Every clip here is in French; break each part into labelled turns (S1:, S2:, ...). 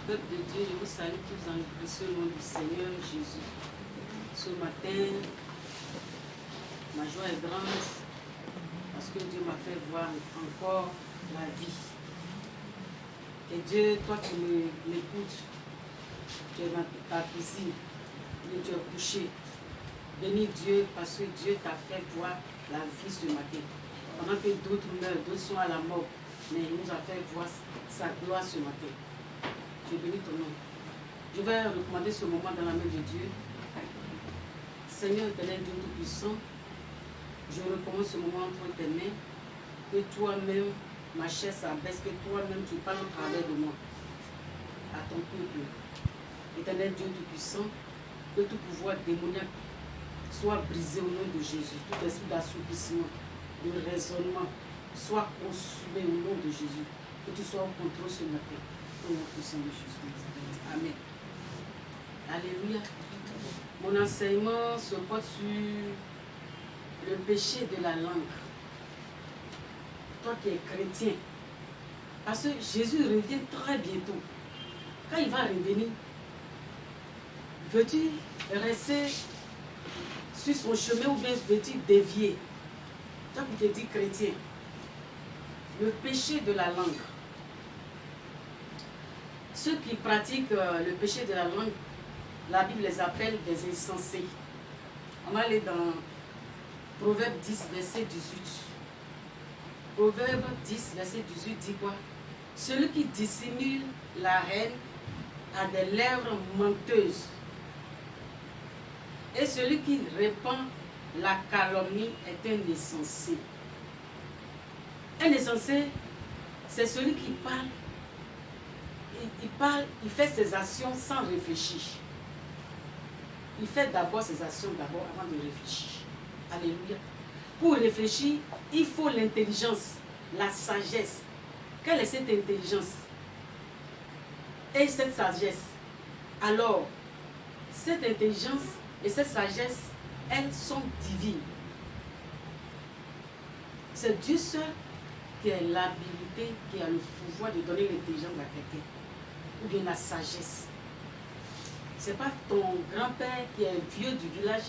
S1: Peuple de Dieu, je vous salue tous dans le précieux nom du Seigneur Jésus. Ce matin, ma joie est grande parce que Dieu m'a fait voir encore la vie. Et Dieu, toi qui m'écoutes, tu es dans ta cuisine, et tu es couché. Bénis Dieu parce que Dieu t'a fait voir la vie ce matin. Pendant que d'autres meurent, d'autres sont à la mort, mais il nous a fait voir sa gloire ce matin. Je bénis ton nom. Je vais recommander ce moment dans la main de Dieu. Seigneur éternel Dieu Tout-Puissant, je recommande ce moment entre tes mains, que toi-même, ma chair s'abaisse, que toi-même tu parles au travers de moi, à ton peuple. Éternel Dieu Tout-Puissant, que tout pouvoir démoniaque soit brisé au nom de Jésus. Tout esprit d'assoupissement, de raisonnement, soit consumé au nom de Jésus. Que tu sois au contrôle ce matin. Au nom puissant de Jésus. Amen. Alléluia. Mon enseignement se porte sur le péché de la langue. Toi qui es chrétien. Parce que Jésus revient très bientôt. Quand il va revenir, veux-tu rester sur son chemin ou bien veux-tu dévier? Toi qui te dis chrétien. Le péché de la langue. Ceux qui pratiquent le péché de la langue, la Bible les appelle des insensés. On va aller dans Proverbe 10, verset 18. Proverbe 10, verset 18 dit quoi? Celui qui dissimule la haine a des lèvres menteuses. Et celui qui répand la calomnie est un insensé. Un insensé, c'est celui qui parle. Il parle, il fait ses actions sans réfléchir. Il fait d'abord ses actions avant de réfléchir. Alléluia. Pour réfléchir, il faut l'intelligence, la sagesse. Quelle est cette intelligence et cette sagesse? Alors, cette intelligence et cette sagesse, elles sont divines. C'est Dieu seul qui a l'habilité, qui a le pouvoir de donner l'intelligence à quelqu'un. Ou bien la sagesse. Ce n'est pas ton grand-père qui est vieux du village,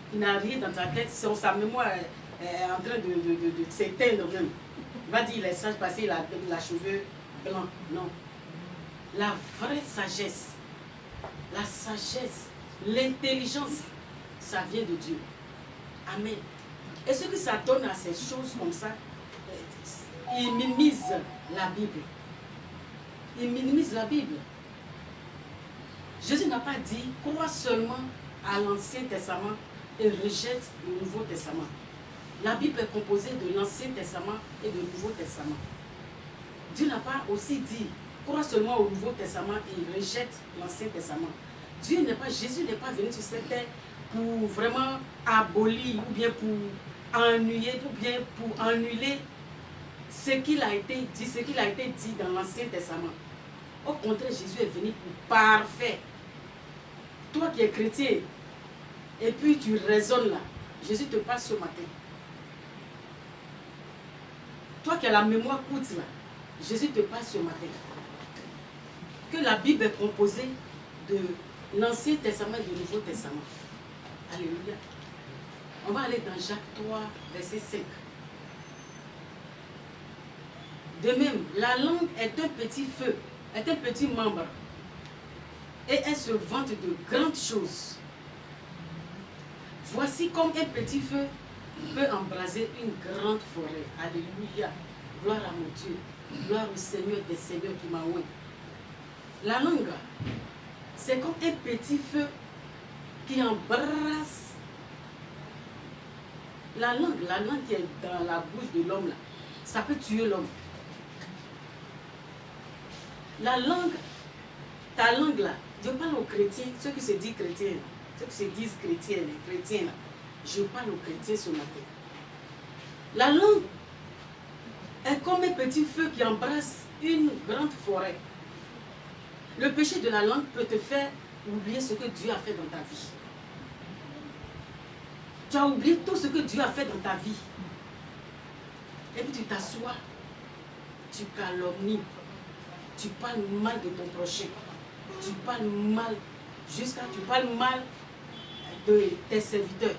S1: qui n'a rien dans ta tête, sa mémoire est en train de s'éteindre même. Il va dire il est sage parce qu'il a cheveux blancs. Non. La vraie sagesse, la sagesse, l'intelligence, ça vient de Dieu. Amen. Et ce que ça donne à ces choses comme ça, il minimise la Bible. Il minimise la Bible. Jésus n'a pas dit crois seulement à l'Ancien Testament et rejette le Nouveau Testament. La Bible est composée de l'Ancien Testament et du Nouveau Testament. Dieu n'a pas aussi dit crois seulement au Nouveau Testament et rejette l'Ancien Testament. Jésus n'est pas venu sur cette terre pour vraiment abolir ou bien pour ennuyer ou bien pour annuler ce qu'il a été dit dans l'Ancien Testament. Au contraire, Jésus est venu pour parfait. Toi qui es chrétien, et puis tu raisonnes là, Jésus te parle ce matin. Toi qui as la mémoire courte là, Jésus te parle ce matin. Que la Bible est composée de l'Ancien Testament et du Nouveau Testament. Alléluia. On va aller dans Jacques 3, verset 5. De même, la langue est un petit feu, est un petit membre. Et elle se vante de grandes choses. Voici comme un petit feu peut embraser une grande forêt. Alléluia. Gloire à mon Dieu. Gloire au Seigneur des Seigneurs qui m'a oint. La langue, c'est comme un petit feu qui embrasse. La langue qui est dans la bouche de l'homme, là, ça peut tuer l'homme. La langue, ta langue là, je parle aux chrétiens, ceux qui se disent chrétiens, ceux qui se disent chrétiens, les chrétiens là, je parle aux chrétiens ce matin. La langue est comme un petit feu qui embrasse une grande forêt. Le péché de la langue peut te faire oublier ce que Dieu a fait dans ta vie. Tu as oublié tout ce que Dieu a fait dans ta vie. Et puis tu t'assois, tu calomnies, tu parles mal de ton prochain. Tu parles mal, tu parles mal de tes serviteurs.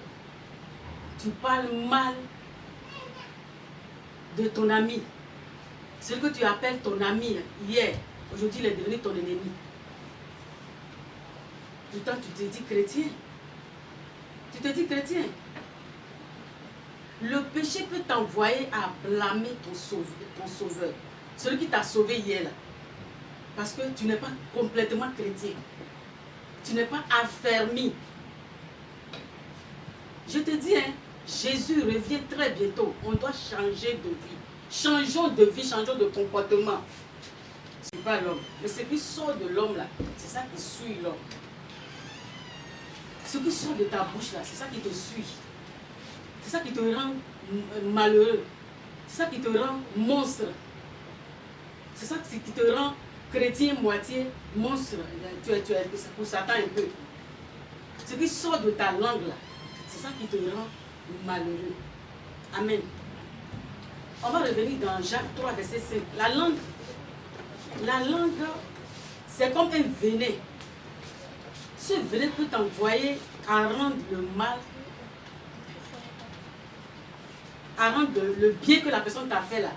S1: Tu parles mal de ton ami. Ce que tu appelles ton ami hier, aujourd'hui il est devenu ton ennemi. Pourtant tu te dis chrétien. Tu te dis chrétien. Le péché peut t'envoyer à blâmer ton sauveur. Celui qui t'a sauvé hier là. Parce que tu n'es pas complètement chrétien. Tu n'es pas affermi. Je te dis, hein, Jésus revient très bientôt. On doit changer de vie. Changeons de vie, changeons de comportement. Ce n'est pas l'homme. Mais ce qui sort de l'homme là, c'est ça qui suit l'homme. Ce qui sort de ta bouche là, c'est ça qui te suit. C'est ça qui te rend malheureux. C'est ça qui te rend monstre. C'est ça qui te rend chrétien moitié monstre. Tu es pour Satan un peu. Ce qui sort de ta langue là, c'est ça qui te rend malheureux. Amen. On va revenir dans Jacques 3, verset 5. La langue, c'est comme un venin. Ce venin peut t'envoyer à rendre le mal, à rendre le bien que la personne t'a fait là,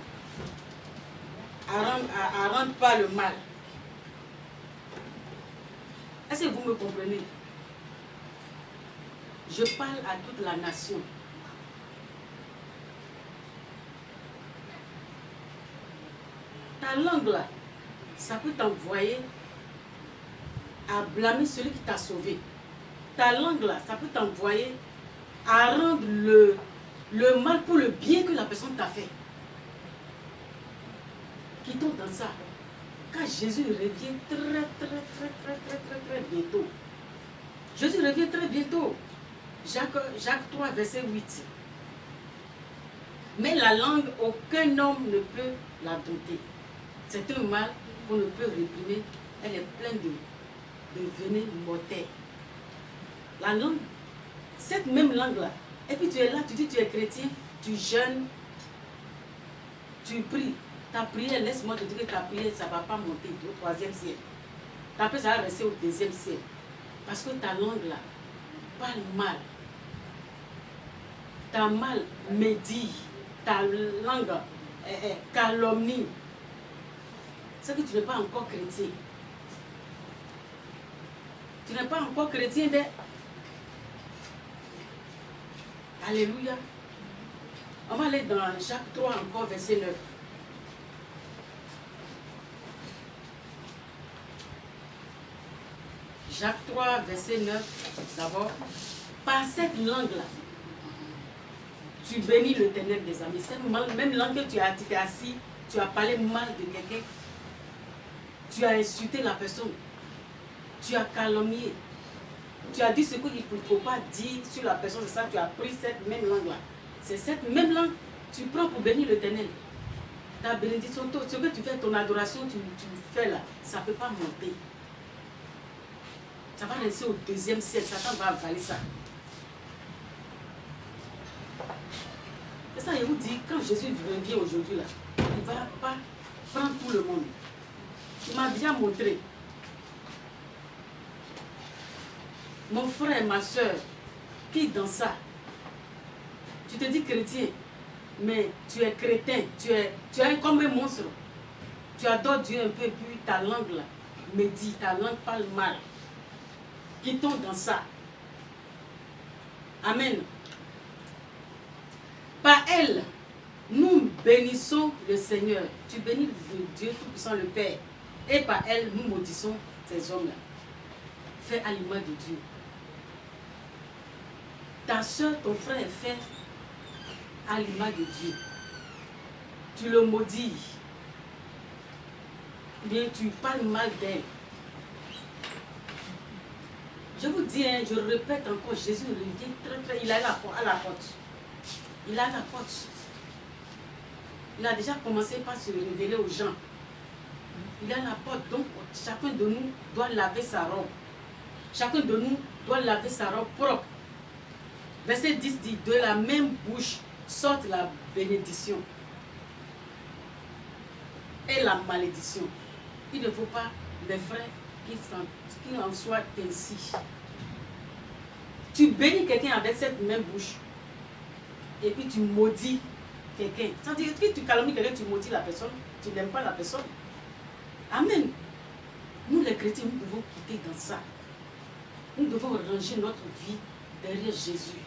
S1: à rendre pas le mal. Est-ce que vous me comprenez? Je parle à toute la nation. Ta langue là, ça peut t'envoyer à blâmer celui qui t'a sauvé. Ta langue là, ça peut t'envoyer à rendre le mal pour le bien que la personne t'a fait. Quittons dans ça. Car Jésus revient très bientôt. Jésus revient très bientôt. Jacques 3, verset 8. Mais la langue, aucun homme ne peut la dompter. C'est un mal qu'on ne peut réprimer. Elle est pleine de venin mortel. La langue, cette même langue-là. Et puis tu es là, tu dis tu es chrétien, tu jeûnes, tu pries. Ta prière, laisse-moi te dire que ta prière, ça ne va pas monter au 3e ciel. Ta prière, ça va rester au 2e ciel. Parce que ta langue là, parle mal. Ta mal médit. Ta langue calomnie. C'est que tu n'es pas encore chrétien. Tu n'es pas encore chrétien, mais... Alléluia. On va aller dans Jacques 3 encore, verset 9. Jacques 3, verset 9, d'abord. Par cette langue-là, tu bénis le ténèbre des amis. Cette même langue que tu t'es assis, tu as parlé mal de quelqu'un. Tu as insulté la personne. Tu as calomnié. Tu as dit ce qu'il ne faut pas dire sur la personne. C'est ça, tu as pris cette même langue-là. C'est cette même langue que tu prends pour bénir le ténèbre. Ta bénédiction, ce que tu fais, ton adoration, tu fais là, ça ne peut pas monter. Ça va rester au 2e ciel. Satan va avaler ça. C'est ça, je vous dis, quand Jésus revient aujourd'hui là, il ne va pas prendre tout le monde. Il m'a bien montré. Mon frère, ma soeur, qui dans ça, tu te dis chrétien, mais tu es crétin, tu es comme un monstre. Tu adores Dieu un peu, puis ta langue là, médit, ta langue parle mal. Quittons dans ça. Amen. Par elle, nous bénissons le Seigneur. Tu bénis Dieu Tout-Puissant, le Père. Et par elle, nous maudissons ces hommes-là. Fait à l'image de Dieu. Ta soeur, ton frère est fait à l'image de Dieu. Tu le maudis. Bien, tu parles mal d'elle. Je vous dis, hein, je répète encore, Jésus revient très. Il est à la porte. Il est à la porte. Il a déjà commencé par se révéler aux gens. Il est à la porte, donc chacun de nous doit laver sa robe. Chacun de nous doit laver sa robe propre. Verset 10 dit, de la même bouche sortent la bénédiction et la malédiction. Il ne faut pas, les frères, qu'il en soit ainsi. Tu bénis quelqu'un avec cette même bouche. Et puis tu maudis quelqu'un. C'est-à-dire que tu calomnies quelqu'un, tu maudis la personne, tu n'aimes pas la personne. Amen. Nous les chrétiens, nous devons quitter dans ça. Nous devons ranger notre vie derrière Jésus.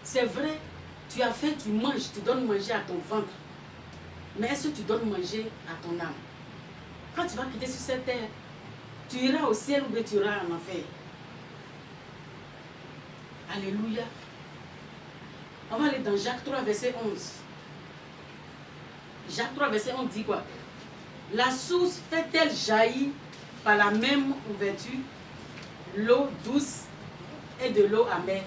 S1: C'est vrai, tu as faim, tu manges, tu donnes manger à ton ventre. Mais est-ce que tu donnes manger à ton âme? Quand tu vas quitter sur cette terre, tu iras au ciel ou bien tu iras en enfer. Alléluia. On va aller dans Jacques 3, verset 11. Jacques 3, verset 11 dit quoi? La source fait-elle jaillir par la même ouverture l'eau douce et de l'eau amère?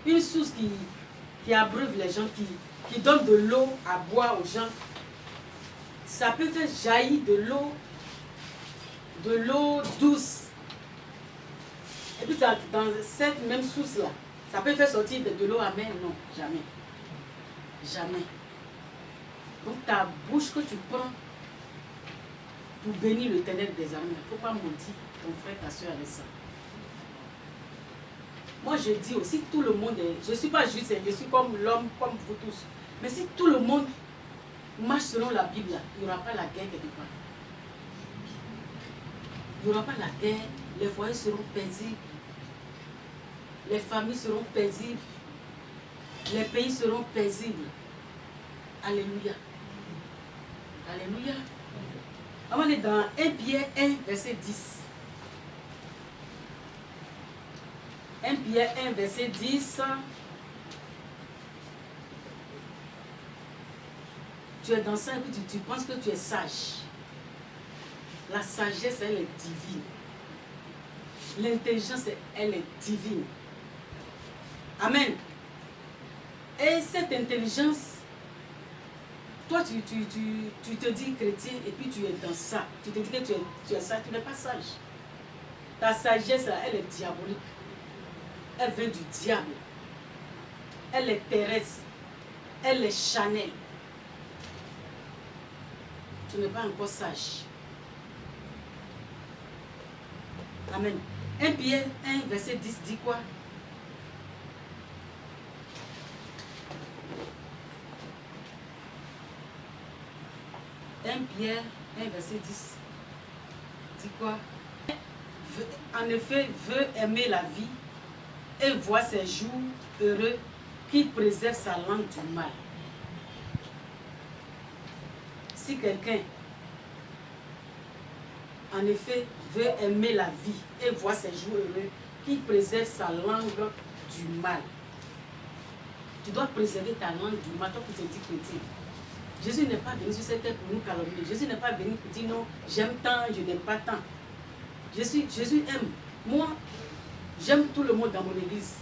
S1: Une source qui abreuve les gens, qui donne de l'eau à boire aux gens, ça peut faire jaillir de l'eau douce. Et puis dans cette même source-là, ça peut faire sortir de l'eau amère? Non, jamais. Jamais. Donc ta bouche que tu prends pour bénir l'Éternel des armées, il ne faut pas maudire ton frère, ta soeur avec ça. Moi je dis aussi, tout le monde est, je ne suis pas juste, je suis comme l'homme, comme vous tous. Mais si tout le monde marche selon la Bible, il n'y aura pas la guerre quelque part. Il n'y aura pas la guerre, les foyers seront paisibles, les familles seront paisibles, les pays seront paisibles. Alléluia. Alléluia. On va aller dans 1 Pierre 1, verset 10. 1 Pierre 1, verset 10. Tu es dans ça et puis tu penses que tu es sage. La sagesse, elle est divine. L'intelligence, elle est divine. Amen. Et cette intelligence, toi, tu te dis chrétien et puis tu es dans ça. Tu te dis que tu es sage, tu n'es pas sage. Ta sagesse, elle est diabolique. Elle vient du diable. Elle est terrestre. Elle est charnelle. Tu n'es pas encore sage. Amen. 1 Pierre 1, verset 10 dit quoi? Pierre 1, verset 10 dit quoi? En effet, veut aimer la vie et voir ses jours heureux, qu'il préserve sa langue du mal. Si quelqu'un, en effet, veut aimer la vie et voir ses jours heureux, qu'il préserve sa langue du mal. Tu dois préserver ta langue du mal, toi qui te dis chrétien. Jésus n'est pas venu sur cette terre pour nous calomnier. Jésus n'est pas venu pour dire non, j'aime tant, je n'aime pas tant. Jésus aime. Moi, j'aime tout le monde dans mon église.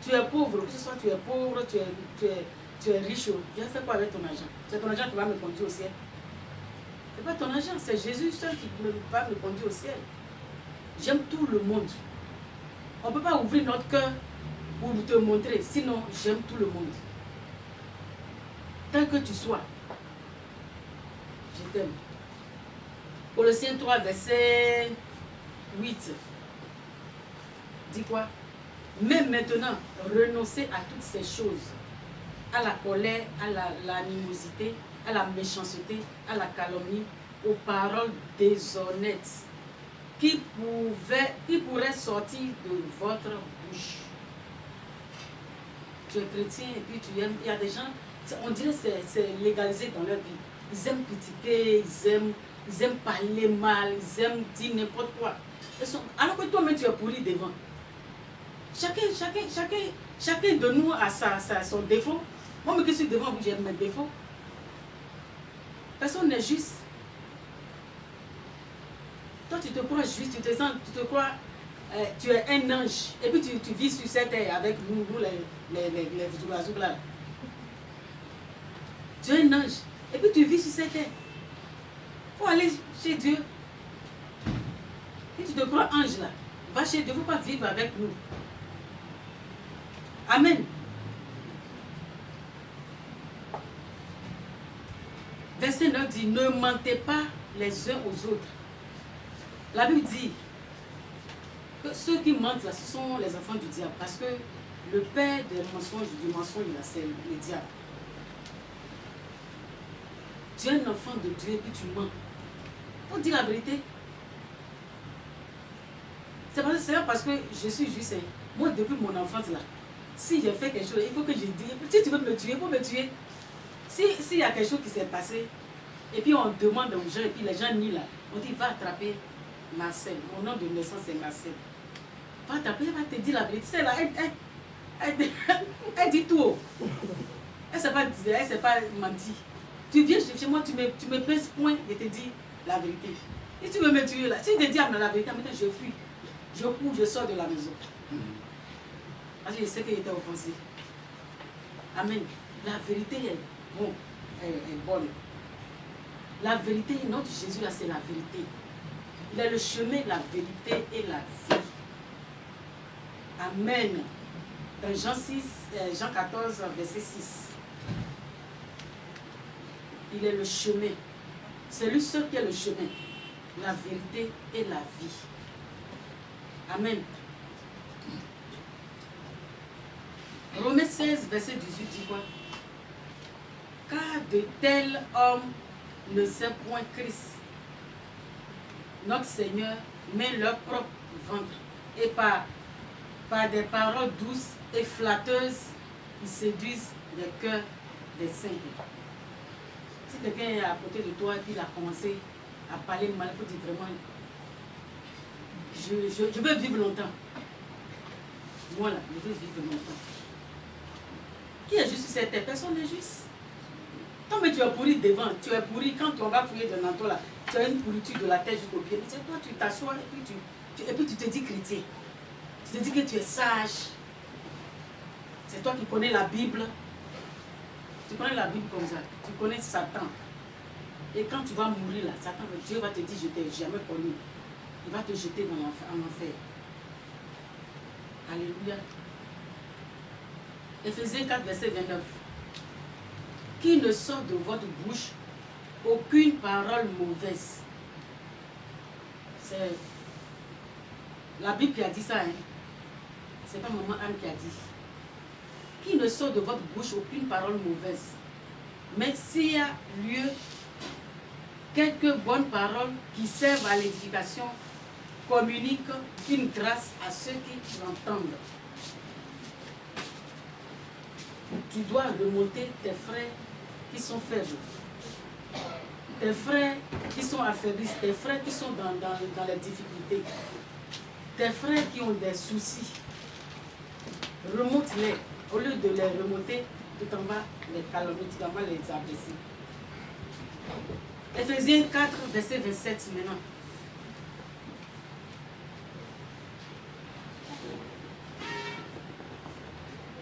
S1: Tu es pauvre, que ce soit tu es pauvre, tu es riche. Tu as fait quoi avec ton argent? C'est ton argent qui va me conduire au ciel. Ce n'est pas ton argent, c'est Jésus seul qui va me conduire au ciel. J'aime tout le monde. On ne peut pas ouvrir notre cœur pour te montrer, sinon j'aime tout le monde. Tel que tu sois, je t'aime. Colossiens 3, verset 8. Dis quoi? Mais maintenant, renoncez à toutes ces choses, à la colère, à l'animosité, à la méchanceté, à la calomnie, aux paroles déshonnêtes qui pourraient sortir de votre bouche. Tu es chrétien et puis tu aimes. Il y a des gens, on dirait que c'est légalisé dans leur vie. Ils aiment critiquer, ils aiment parler mal, ils aiment dire n'importe quoi. Alors que toi-même tu es pourri devant. Chacun de nous a son défaut. Moi, je suis devant vous, j'ai mes défauts. Personne n'est juste. Toi, tu te crois juste, tu te crois, tu es un ange. Et puis tu vis sur cette terre avec nous les oiseaux là. Tu es un ange. Et puis tu vis sur cette terre. Il faut aller chez Dieu. Si tu te crois ange là, va chez Dieu, il ne faut pas vivre avec nous. Amen. Verset 9 dit, ne mentez pas les uns aux autres. La Bible dit que ceux qui mentent là, ce sont les enfants du diable. Parce que le père du mensonge, là, c'est le diable. Tu es un enfant de Dieu et puis tu mens. Pour dire la vérité. C'est pas parce que je suis juste. Moi, depuis mon enfance là, si j'ai fait quelque chose, il faut que je dise. Si tu veux me tuer, il faut me tuer. S'il y a quelque chose qui s'est passé, et puis on demande aux gens, et puis les gens nient là, on dit va attraper Marcel. Mon nom de naissance c'est Marcel. Va attraper, elle va te dire la vérité. C'est là, elle dit tout. Elle ne s'est pas menti. Tu viens chez moi, tu me pèses point et te dis la vérité. Et tu veux me tuer là. Si tu te dis la vérité, maintenant je fuis. Je cours, je sors de la maison. Parce que je sais qu'il était offensé. Amen. La vérité est bonne. La vérité, notre Jésus là, c'est la vérité. Il est le chemin, la vérité et la vie. Amen. Dans Jean 14, verset 6. Il est le chemin. C'est lui seul qui est le chemin, la vérité et la vie. Amen. Romains 16, verset 18 dit quoi? Car de tels hommes ne sait point Christ, notre Seigneur, mais leur propre ventre. Et par des paroles douces et flatteuses, ils séduisent les cœurs des saints. Si quelqu'un est à côté de toi et puis il a commencé à parler mal, il faut dire vraiment, je veux vivre longtemps. Moi là, je veux vivre longtemps. Qui est juste sur cette terre? Personne n'est juste. Tant que tu es pourri devant, tu es pourri quand on va fouiller dans toi là, tu as une pourriture de la tête jusqu'au pied. Mais toi, tu t'assois et puis tu te dis chrétien. Tu te dis que tu es sage. C'est toi qui connais la Bible. Tu connais la Bible comme ça. Tu connais Satan. Et quand tu vas mourir là, Satan, Dieu va te dire, je t'ai jamais connu. Il va te jeter en enfer. Alléluia. Éphésiens 4, verset 29. Qui ne sort de votre bouche aucune parole mauvaise. C'est la Bible qui a dit ça. Hein? C'est pas maman Anne qui a dit. Qui ne sort de votre bouche aucune parole mauvaise. Mais s'il y a lieu, quelques bonnes paroles qui servent à l'édification, communiquent une grâce à ceux qui l'entendent. Tu dois remonter tes frères qui sont faibles, tes frères qui sont affaiblis, tes frères qui sont dans les difficultés, tes frères qui ont des soucis. Remonte-les. Au lieu de les remonter, tu t'en vas les calomnier, tu t'en vas les abaisser. Éphésiens 4, verset 27 maintenant.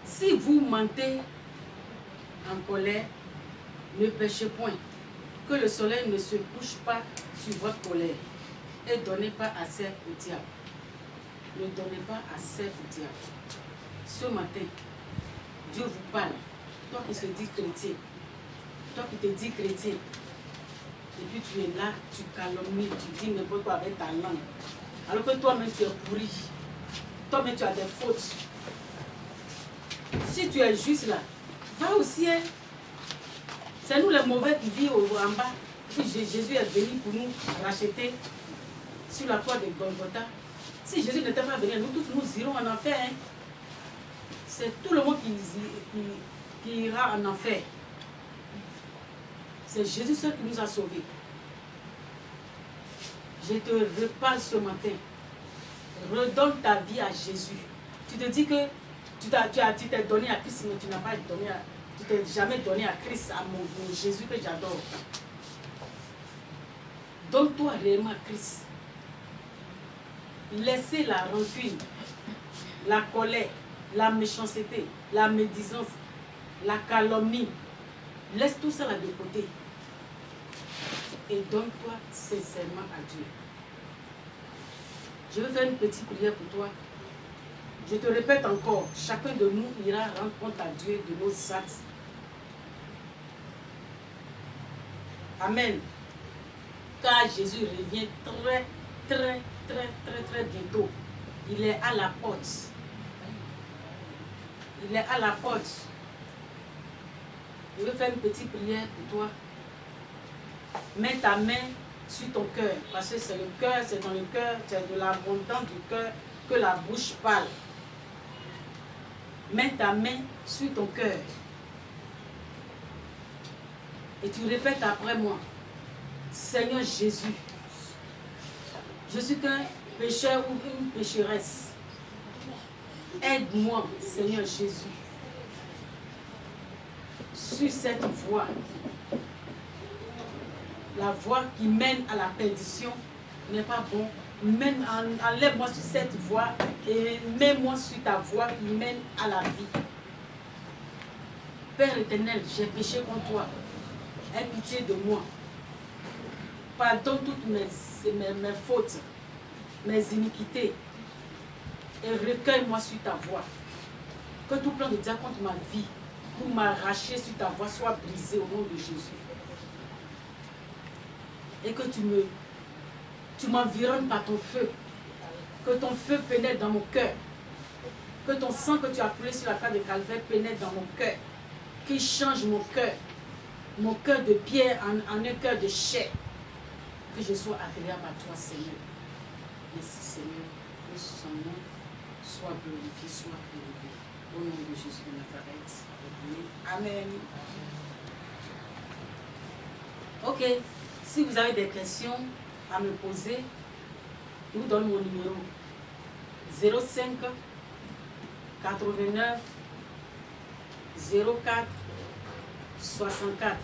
S1: Si vous mentez en colère, ne péchez point, que le soleil ne se couche pas sur votre colère, et ne donnez pas assez au diable. Ne donnez pas assez au diable. Ce matin, Dieu vous parle, toi qui te dis chrétien, toi qui te dis chrétien, et puis tu es là, tu calomnies, tu dis n'importe quoi avec ta langue, alors que toi-même tu es pourri, toi-même tu as des fautes. Si tu es juste là, va au ciel. C'est nous les mauvais qui vivent en bas. Si Jésus est venu pour nous racheter sur la croix de Golgotha. Si Jésus n'était pas venu, nous tous nous irons en enfer. Hein. C'est tout le monde qui ira en enfer. C'est Jésus seul qui nous a sauvés. Je te reparle ce matin. Redonne ta vie à Jésus. Tu te dis que tu t'es donné à Christ, mais tu n'as pas donné tu t'es jamais donné à Christ, à mon Jésus que j'adore. Donne-toi réellement à Christ. Laissez la rancune, la colère, la méchanceté, la médisance, la calomnie. Laisse tout ça là de côté. Et donne-toi sincèrement à Dieu. Je vais faire une petite prière pour toi. Je te répète encore, chacun de nous ira rendre compte à Dieu de nos actes. Amen. car Jésus revient très bientôt. Il est à la porte. Il est à la porte. Je vais faire une petite prière pour toi. Mets ta main sur ton cœur, parce que c'est le cœur, c'est dans le cœur, c'est de l'abondance du cœur que la bouche parle. Mets ta main sur ton cœur. Et tu répètes après moi. Seigneur Jésus, je suis qu'un pécheur ou une pécheresse. Aide-moi, Seigneur Jésus, sur cette voie. La voie qui mène à la perdition n'est pas bon. Enlève-moi sur cette voie et mets-moi sur ta voie qui mène à la vie. Père éternel, j'ai péché contre toi. Aie pitié de moi. Pardonne toutes mes fautes, mes iniquités. Et recueille-moi sur ta voie. Que tout plan de diable contre ma vie, pour m'arracher sur ta voie, soit brisé au nom de Jésus. Et que tu m'environnes par ton feu. Que ton feu pénètre dans mon cœur. Que ton sang que tu as coulé sur la croix de Calvaire pénètre dans mon cœur. Qu'il change mon cœur. Mon cœur de pierre en un cœur de chair. Que je sois agréable à toi, Seigneur. Merci, Seigneur. Que son nom soit glorifié, soit glorifié. Au nom de Jésus de Nazareth. Amen. Ok. Si vous avez des questions à me poser, je vous donne mon numéro. 05 89 04 64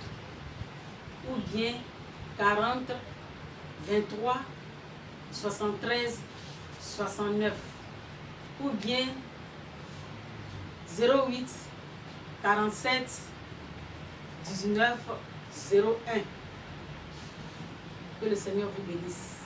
S1: ou bien 40 23 73 69 ou bien 08 47 19 01. Que le Seigneur vous bénisse.